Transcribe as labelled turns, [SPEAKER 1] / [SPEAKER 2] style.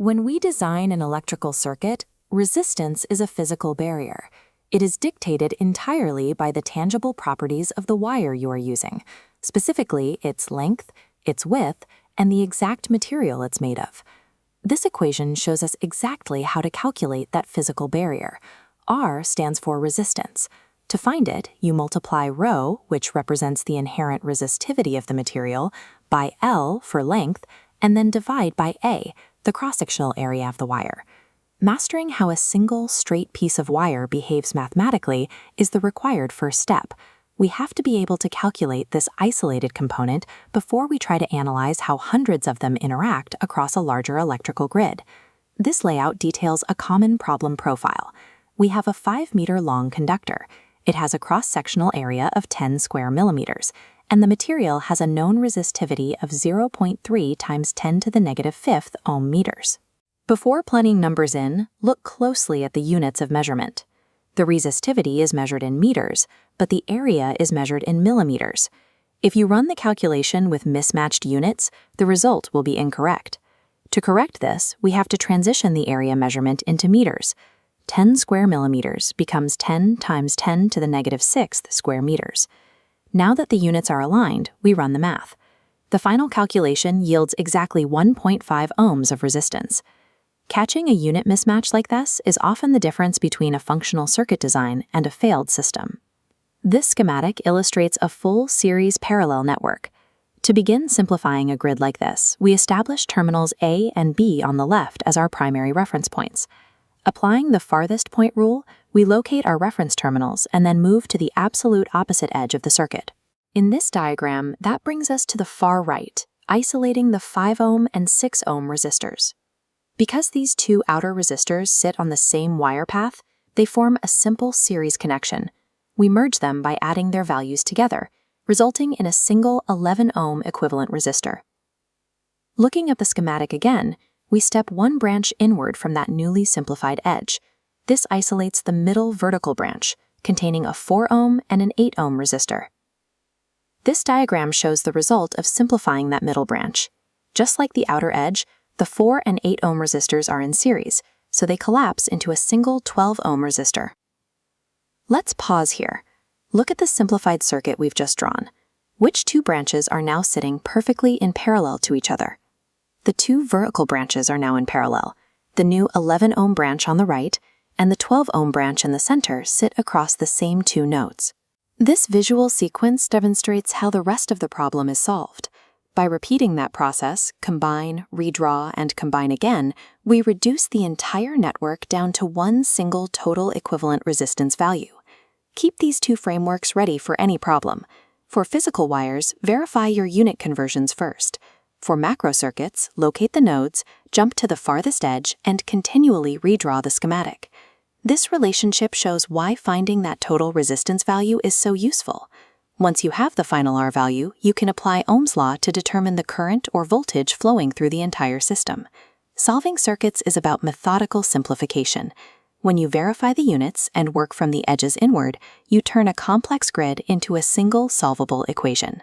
[SPEAKER 1] When we design an electrical circuit, resistance is a physical barrier. It is dictated entirely by the tangible properties of the wire you are using, specifically its length, its width, and the exact material it's made of. This equation shows us exactly how to calculate that physical barrier. R stands for resistance. To find it, you multiply ρ, which represents the inherent resistivity of the material, by L for length, and then divide by A, the cross-sectional area of the wire. Mastering how a single, straight piece of wire behaves mathematically is the required first step. We have to be able to calculate this isolated component before we try to analyze how hundreds of them interact across a larger electrical grid. This layout details a common problem profile. We have a 5-meter-long conductor. It has a cross-sectional area of 10 square millimeters, and the material has a known resistivity of 0.3 times 10 to the negative fifth ohm meters. Before plugging numbers in, look closely at the units of measurement. The resistivity is measured in meters, but the area is measured in millimeters. If you run the calculation with mismatched units, the result will be incorrect. To correct this, we have to transition the area measurement into meters. 10 square millimeters becomes 10 times 10 to the negative sixth square meters. Now that the units are aligned, we run the math. The final calculation yields exactly 1.5 ohms of resistance. Catching a unit mismatch like this is often the difference between a functional circuit design and a failed system. This schematic illustrates a full series parallel network. To begin simplifying a grid like this, we establish terminals A and B on the left as our primary reference points. Applying the farthest point rule, we locate our reference terminals and then move to the absolute opposite edge of the circuit. In this diagram, that brings us to the far right, isolating the 5 ohm and 6 ohm resistors. Because these two outer resistors sit on the same wire path, they form a simple series connection. We merge them by adding their values together, resulting in a single 11 ohm equivalent resistor. Looking at the schematic again, we step one branch inward from that newly simplified edge. This isolates the middle vertical branch, containing a 4 ohm and an 8 ohm resistor. This diagram shows the result of simplifying that middle branch. Just like the outer edge, the 4 and 8 ohm resistors are in series, so they collapse into a single 12 ohm resistor. Let's pause here. Look at the simplified circuit we've just drawn. Which two branches are now sitting perfectly in parallel to each other? The two vertical branches are now in parallel. The new 11 ohm branch on the right and the 12 ohm branch in the center sit across the same two nodes. This visual sequence demonstrates how the rest of the problem is solved. By repeating that process, combine, redraw, and combine again, we reduce the entire network down to one single total equivalent resistance value. Keep these two frameworks ready for any problem. For physical wires, verify your unit conversions first. For macro circuits, locate the nodes, jump to the farthest edge, and continually redraw the schematic. This relationship shows why finding that total resistance value is so useful. Once you have the final R value, you can apply Ohm's law to determine the current or voltage flowing through the entire system. Solving circuits is about methodical simplification. When you verify the units and work from the edges inward, you turn a complex grid into a single solvable equation.